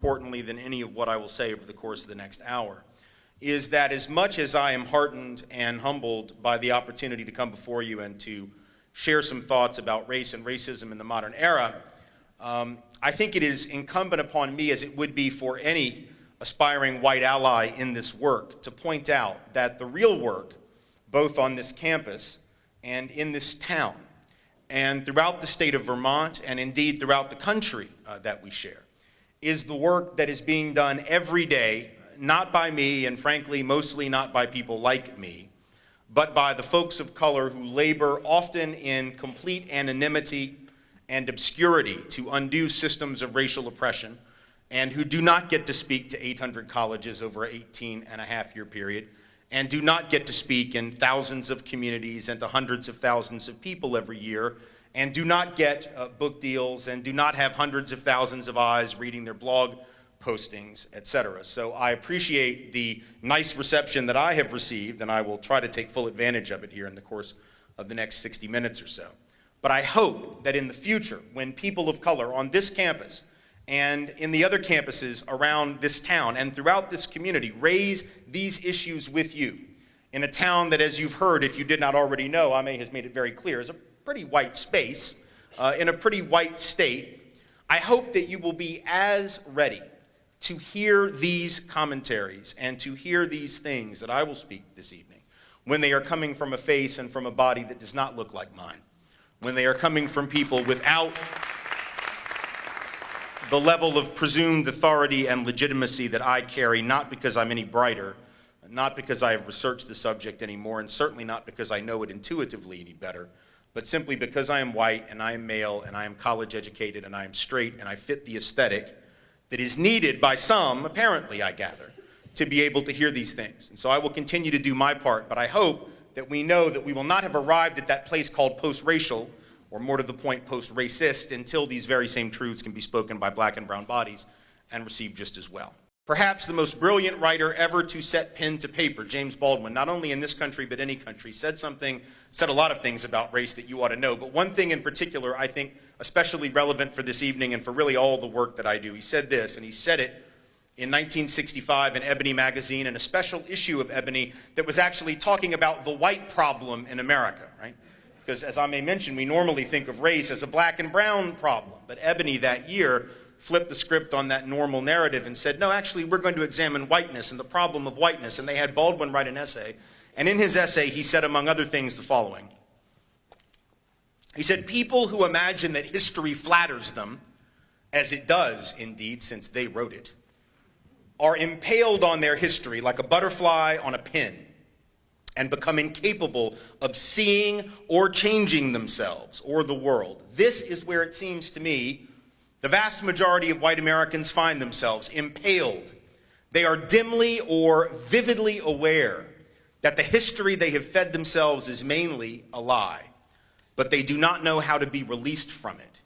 importantly than any of what I will say over the course of the next hour, is that as much as I am heartened and humbled by the opportunity to come before you and to share some thoughts about race and racism in the modern era, I think it is incumbent upon me, as it would be for any aspiring white ally in this work, to point out that the real work, both on this campus and in this town, and throughout the state of Vermont, and indeed throughout the country that we share, is the work that is being done every day, not by me, and frankly, mostly not by people like me, but by the folks of color who labor often in complete anonymity and obscurity to undo systems of racial oppression, and who do not get to speak to 800 colleges over an 18-and-a-half-year period, and do not get to speak in thousands of communities and to hundreds of thousands of people every year, and do not get book deals, and do not have hundreds of thousands of eyes reading their blog postings, etc. So I appreciate the nice reception that I have received, and I will try to take full advantage of it here in the course of the next 60 minutes or so. But I hope that in the future, when people of color on this campus and in the other campuses around this town and throughout this community raise these issues with you, in a town that, as you've heard, if you did not already know, Ame has made it very clear, is a pretty white space, in a pretty white state, I hope that you will be as ready to hear these commentaries and to hear these things that I will speak this evening when they are coming from a face and from a body that does not look like mine, when they are coming from people without the level of presumed authority and legitimacy that I carry, not because I'm any brighter, not because I have researched the subject anymore, and certainly not because I know it intuitively any better, but simply because I am white and I am male and I am college educated and I am straight and I fit the aesthetic that is needed by some, apparently, I gather, to be able to hear these things. And so I will continue to do my part, but I hope that we know that we will not have arrived at that place called post-racial, or more to the point, post-racist, until these very same truths can be spoken by black and brown bodies and received just as well. Perhaps the most brilliant writer ever to set pen to paper, James Baldwin, not only in this country but any country, said a lot of things about race that you ought to know, but one thing in particular I think especially relevant for this evening and for really all the work that I do. He said this, and he said it in 1965 in Ebony magazine, in a special issue of Ebony that was actually talking about the white problem in America, right? Because as I may mention, we normally think of race as a black and brown problem, but Ebony that year flipped the script on that normal narrative and said, no, actually, we're going to examine whiteness and the problem of whiteness. And they had Baldwin write an essay. And in his essay, he said, among other things, the following. He said, people who imagine that history flatters them, as it does, indeed, since they wrote it, are impaled on their history like a butterfly on a pin and become incapable of seeing or changing themselves or the world. This is where it seems to me the vast majority of white Americans find themselves impaled. They are dimly or vividly aware that the history they have fed themselves is mainly a lie, but they do not know how to be released from it,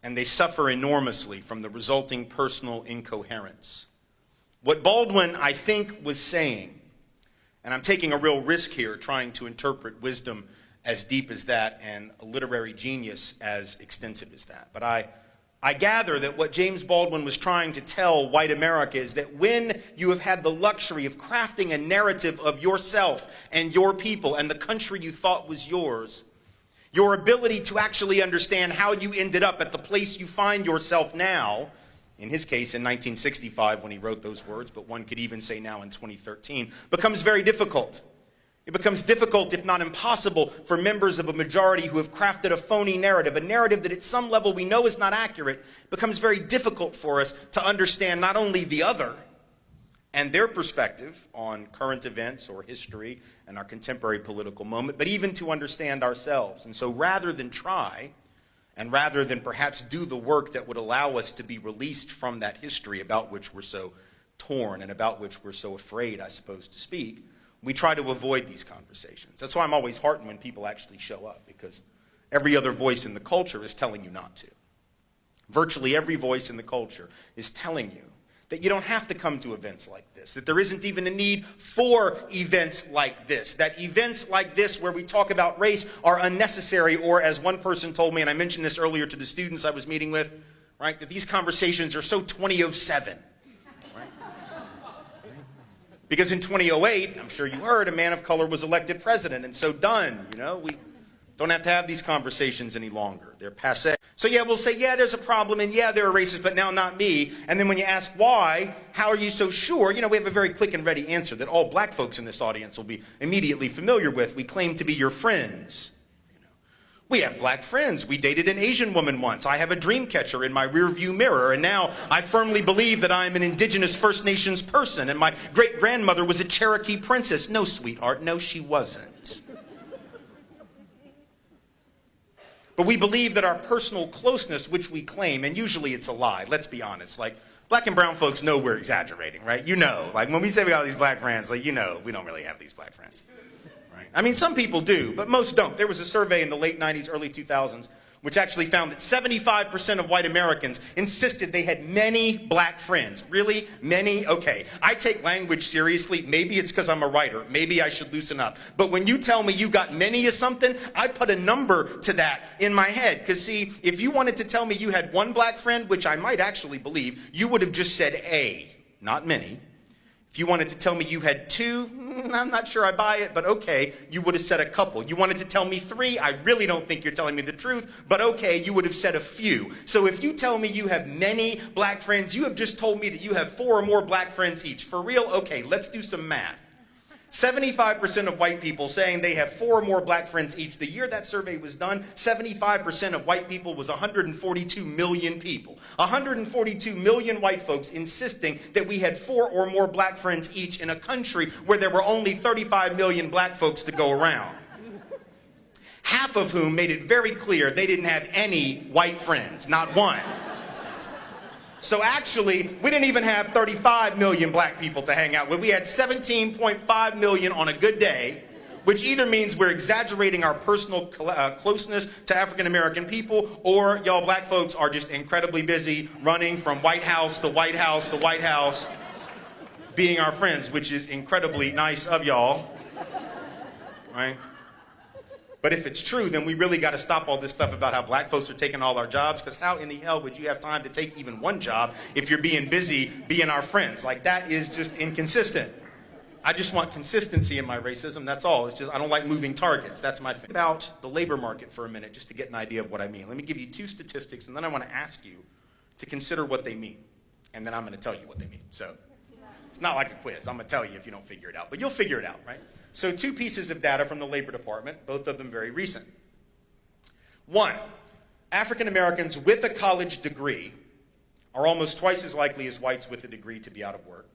and they suffer enormously from the resulting personal incoherence. What Baldwin, I think, was saying, and I'm taking a real risk here trying to interpret wisdom as deep as that and a literary genius as extensive as that, but I gather that what James Baldwin was trying to tell white America is that when you have had the luxury of crafting a narrative of yourself and your people and the country you thought was yours, your ability to actually understand how you ended up at the place you find yourself now, in his case in 1965 when he wrote those words, but one could even say now in 2013, becomes very difficult. It becomes difficult, if not impossible, for members of a majority who have crafted a phony narrative, a narrative that at some level we know is not accurate. It becomes very difficult for us to understand not only the other and their perspective on current events or history and our contemporary political moment, but even to understand ourselves. And so rather than try, and rather than perhaps do the work that would allow us to be released from that history about which we're so torn and about which we're so afraid, I suppose, to speak, we try to avoid these conversations. That's why I'm always heartened when people actually show up, because every other voice in the culture is telling you not to. Virtually every voice in the culture is telling you that you don't have to come to events like this, that there isn't even a need for events like this, that events like this where we talk about race are unnecessary, or as one person told me, and I mentioned this earlier to the students I was meeting with, right, that these conversations are so 2007. Because in 2008, I'm sure you heard, a man of color was elected president, and so done, you know, we don't have to have these conversations any longer. They're passé. So yeah, we'll say, yeah, there's a problem, and yeah, there are racists, but now not me. And then when you ask why, how are you so sure? You know, we have a very quick and ready answer that all black folks in this audience will be immediately familiar with. We claim to be your friends. We have black friends. We dated an Asian woman once. I have a dream catcher in my rearview mirror, and now I firmly believe that I am an indigenous First Nations person, and my great-grandmother was a Cherokee princess. No, sweetheart, no, she wasn't. But we believe that our personal closeness, which we claim, and usually it's a lie, let's be honest, like, black and brown folks know we're exaggerating, right? You know, like when we say we got all these black friends, like, you know, we don't really have these black friends. I mean, some people do, but most don't. There was a survey in the late 90s, early 2000s, which actually found that 75% of white Americans insisted they had many black friends. Really? Many? Okay. I take language seriously. Maybe it's because I'm a writer. Maybe I should loosen up. But when you tell me you got many of something, I put a number to that in my head. Because see, if you wanted to tell me you had one black friend, which I might actually believe, you would have just said a, not many. If you wanted to tell me you had two, I'm not sure I buy it, but okay, you would have said a couple. You wanted to tell me three, I really don't think you're telling me the truth, but okay, you would have said a few. So if you tell me you have many black friends, you have just told me that you have 4 or more black friends each. For real? Okay, let's do some math. 75% of white people saying they have 4 or more black friends each. The year that survey was done, 75% of white people was 142 million people. 142 million white folks insisting that we had 4 or more black friends each in a country where there were only 35 million black folks to go around. Half of whom made it very clear they didn't have any white friends, not one. So actually, we didn't even have 35 million black people to hang out with. We had 17.5 million on a good day, which either means we're exaggerating our personal closeness to African American people, or y'all black folks are just incredibly busy running from White House to White House to White House, being our friends, which is incredibly nice of y'all, right? But if it's true, then we really got to stop all this stuff about how black folks are taking all our jobs, because how in the hell would you have time to take even one job if you're being busy being our friends? Like, that is just inconsistent. I just want consistency in my racism, that's all. It's just, I don't like moving targets, that's my thing. About the labor market for a minute, just to get an idea of what I mean. Let me give you 2 statistics, and then I want to ask you to consider what they mean. And then I'm going to tell you what they mean. So, it's not like a quiz. I'm going to tell you if you don't figure it out. But you'll figure it out, right? So 2 pieces of data from the Labor Department, both of them very recent. 1, African Americans with a college degree are almost twice as likely as whites with a degree to be out of work.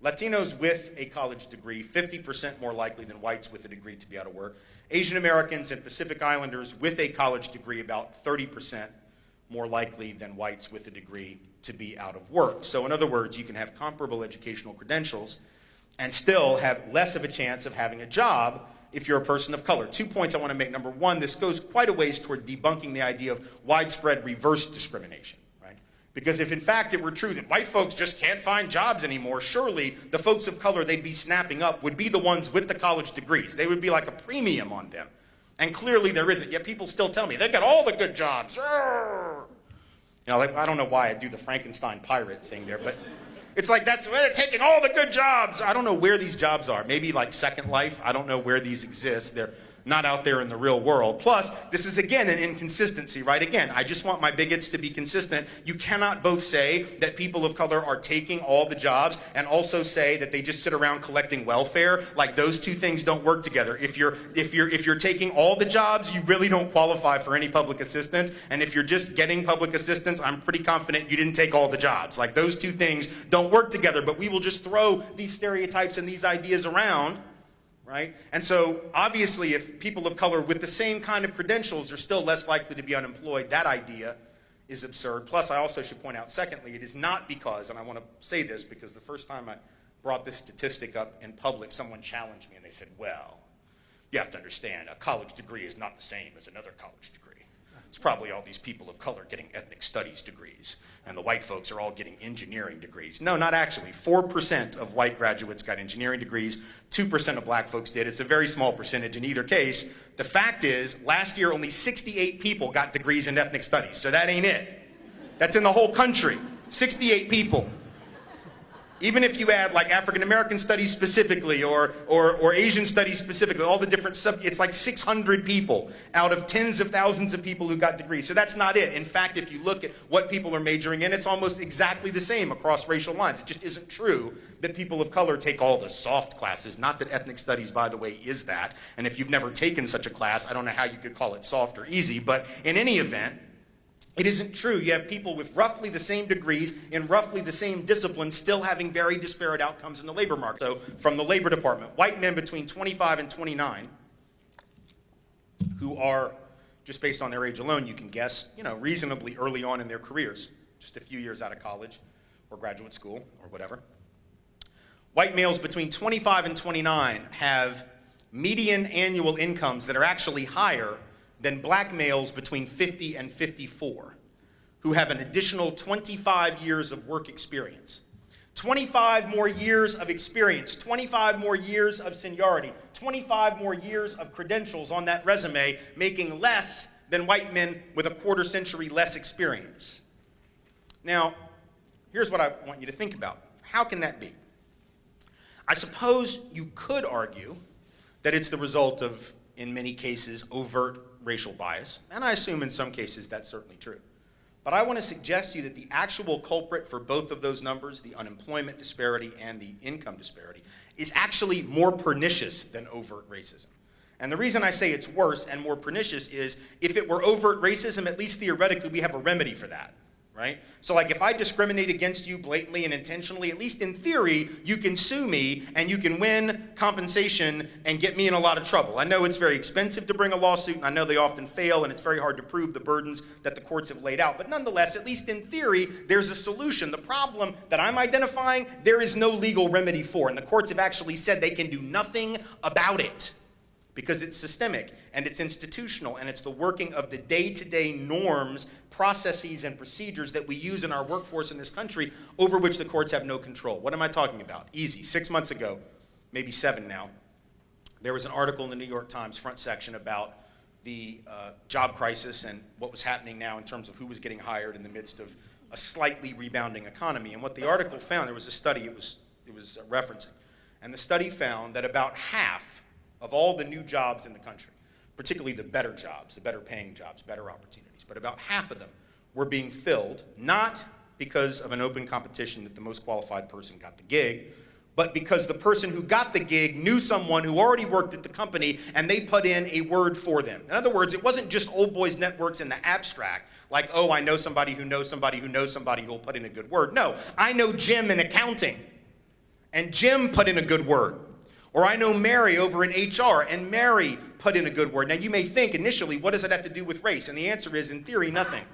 Latinos with a college degree, 50% more likely than whites with a degree to be out of work. Asian Americans and Pacific Islanders with a college degree, about 30% more likely than whites with a degree to be out of work. So in other words, you can have comparable educational credentials and still have less of a chance of having a job if you're a person of color. 2 points I want to make. Number 1, this goes quite a ways toward debunking the idea of widespread reverse discrimination, right? Because if in fact it were true that white folks just can't find jobs anymore, surely the folks of color they'd be snapping up would be the ones with the college degrees. They would be like a premium on them. And clearly there isn't. Yet people still tell me, they got all the good jobs. You know, like, I don't know why I do the Frankenstein pirate thing there, but it's like they're taking all the good jobs. I don't know where these jobs are. Maybe like Second Life. I don't know where these exist. They're not out there in the real world. Plus, this is again an inconsistency, right? Again, I just want my bigots to be consistent. You cannot both say that people of color are taking all the jobs and also say that they just sit around collecting welfare. Like, those 2 things don't work together. If you're taking all the jobs, you really don't qualify for any public assistance. And if you're just getting public assistance, I'm pretty confident you didn't take all the jobs. Like, those 2 things don't work together. But we will just throw these stereotypes and these ideas around. Right? And so, obviously, if people of color with the same kind of credentials are still less likely to be unemployed, that idea is absurd. Plus, I also should point out, secondly, it is not because, and I want to say this because the first time I brought this statistic up in public, someone challenged me and they said, well, you have to understand, a college degree is not the same as another college degree. It's probably all these people of color getting ethnic studies degrees, and the white folks are all getting engineering degrees. No, not actually. 4% of white graduates got engineering degrees, 2% of black folks did. It's a very small percentage in either case. The fact is, last year only 68 people got degrees in ethnic studies, so that ain't it. That's in the whole country, 68 people. Even if you add like African American studies specifically or Asian studies specifically, all the different it's like 600 people out of tens of thousands of people who got degrees. So that's not it. In fact, if you look at what people are majoring in, it's almost exactly the same across racial lines. It just isn't true that people of color take all the soft classes. Not that ethnic studies, by the way, is that. And if you've never taken such a class, I don't know how you could call it soft or easy. But in any event, it isn't true. You have people with roughly the same degrees in roughly the same disciplines still having very disparate outcomes in the labor market. So from the Labor Department, white men between 25 and 29 who are, just based on their age alone, you can guess, reasonably early on in their careers, just a few years out of college or graduate school or whatever. White males between 25 and 29 have median annual incomes that are actually higher than black males between 50 and 54, who have an additional 25 years of work experience. 25 more years of experience, 25 more years of seniority, 25 more years of credentials on that resume, making less than white men with a quarter century less experience. Now, here's what I want you to think about. How can that be? I suppose you could argue that it's the result of, in many cases, overt racial bias, and I assume in some cases that's certainly true. But I want to suggest to you that the actual culprit for both of those numbers, the unemployment disparity and the income disparity, is actually more pernicious than overt racism. And the reason I say it's worse and more pernicious is if it were overt racism, at least theoretically we have a remedy for that. Right? So like if I discriminate against you blatantly and intentionally, at least in theory, you can sue me and you can win compensation and get me in a lot of trouble. I know it's very expensive to bring a lawsuit, and I know they often fail, and it's very hard to prove the burdens that the courts have laid out. But nonetheless, at least in theory, there's a solution. The problem that I'm identifying, there is no legal remedy for, and the courts have actually said they can do nothing about it, because it's systemic and it's institutional and it's the working of the day-to-day norms, processes, and procedures that we use in our workforce in this country over which the courts have no control. What am I talking about? Easy. 6 months ago, maybe 7 now, there was an article in the New York Times front section about the job crisis and what was happening now in terms of who was getting hired in the midst of a slightly rebounding economy. And what the article found, there was a study it was referencing, and the study found that about half of all the new jobs in the country, particularly the better jobs, the better paying jobs, better opportunities, but about half of them were being filled, not because of an open competition that the most qualified person got the gig, but because the person who got the gig knew someone who already worked at the company and they put in a word for them. In other words, it wasn't just old boys networks in the abstract, like, oh, I know somebody who knows somebody who knows somebody who will put in a good word. No, I know Jim in accounting, and Jim put in a good word. Or I know Mary over in HR, and Mary put in a good word. Now you may think initially, what does it have to do with race? And the answer is, in theory, nothing.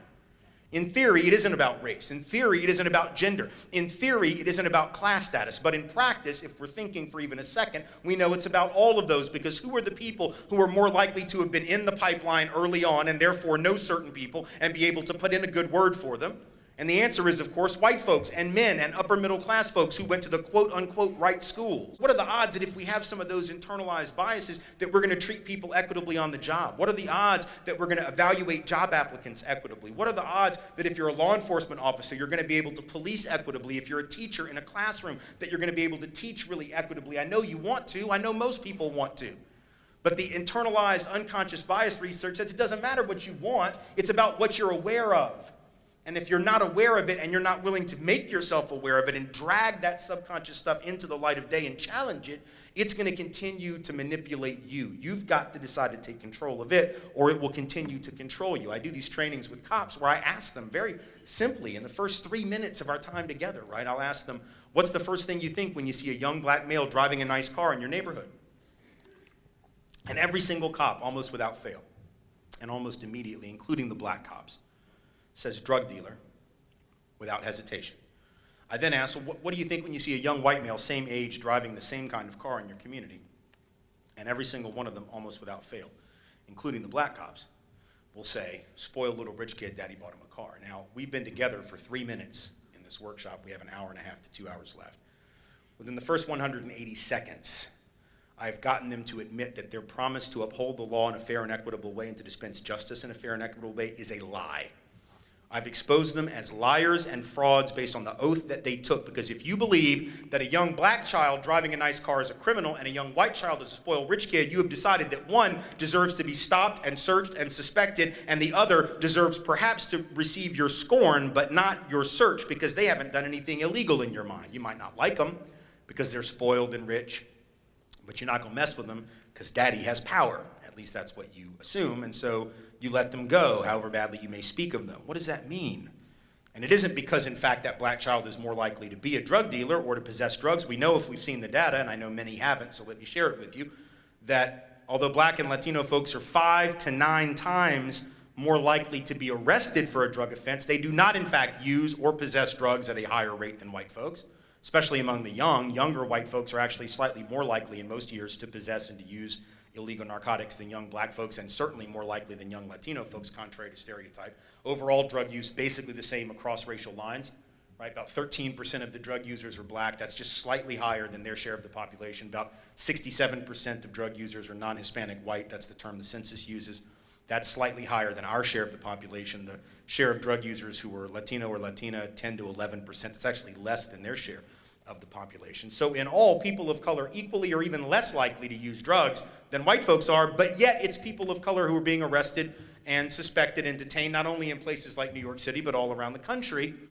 In theory, it isn't about race. In theory, it isn't about gender. In theory, it isn't about class status. But in practice, if we're thinking for even a second, we know it's about all of those, because who are the people who are more likely to have been in the pipeline early on and therefore know certain people and be able to put in a good word for them? And the answer is, of course, white folks and men and upper middle class folks who went to the quote-unquote right schools. What are the odds that if we have some of those internalized biases that we're going to treat people equitably on the job? What are the odds that we're going to evaluate job applicants equitably? What are the odds that if you're a law enforcement officer, you're going to be able to police equitably? If you're a teacher in a classroom, that you're going to be able to teach really equitably? I know you want to. I know most people want to. But the internalized unconscious bias research says it doesn't matter what you want. It's about what you're aware of. And if you're not aware of it and you're not willing to make yourself aware of it and drag that subconscious stuff into the light of day and challenge it, it's going to continue to manipulate you. You've got to decide to take control of it, or it will continue to control you. I do these trainings with cops where I ask them very simply in the first 3 minutes of our time together, right? I'll ask them, what's the first thing you think when you see a young black male driving a nice car in your neighborhood? And every single cop, almost without fail, and almost immediately, including the black cops, says drug dealer without hesitation. I then ask, well, what do you think when you see a young white male, same age, driving the same kind of car in your community? And every single one of them, almost without fail, including the black cops, will say, spoiled little rich kid, daddy bought him a car. Now, we've been together for 3 minutes in this workshop. We have an hour and a half to 2 hours left. Within the first 180 seconds, I've gotten them to admit that their promise to uphold the law in a fair and equitable way and to dispense justice in a fair and equitable way is a lie. I've exposed them as liars and frauds based on the oath that they took. Because if you believe that a young black child driving a nice car is a criminal and a young white child is a spoiled rich kid, you have decided that one deserves to be stopped and searched and suspected, and the other deserves perhaps to receive your scorn, but not your search, because they haven't done anything illegal in your mind. You might not like them because they're spoiled and rich, but you're not going to mess with them because daddy has power. At least that's what you assume, and so you let them go, however badly you may speak of them. What does that mean? And it isn't because, in fact, that black child is more likely to be a drug dealer or to possess drugs. We know, if we've seen the data, and I know many haven't, so let me share it with you, that although black and Latino folks are 5 to 9 times more likely to be arrested for a drug offense, they do not, in fact, use or possess drugs at a higher rate than white folks, especially among the young. Younger white folks are actually slightly more likely in most years to possess and to use illegal narcotics than young black folks, and certainly more likely than young Latino folks, contrary to stereotype. Overall drug use basically the same across racial lines, right? About 13% of the drug users are black. That's just slightly higher than their share of the population. About 67% of drug users are non-Hispanic white. That's the term the census uses. That's slightly higher than our share of the population. The share of drug users who are Latino or Latina, 10 to 11%. That's actually less than their share of the population. So in all, people of color equally or even less likely to use drugs than white folks are, but yet it's people of color who are being arrested and suspected and detained not only in places like New York City, but all around the country.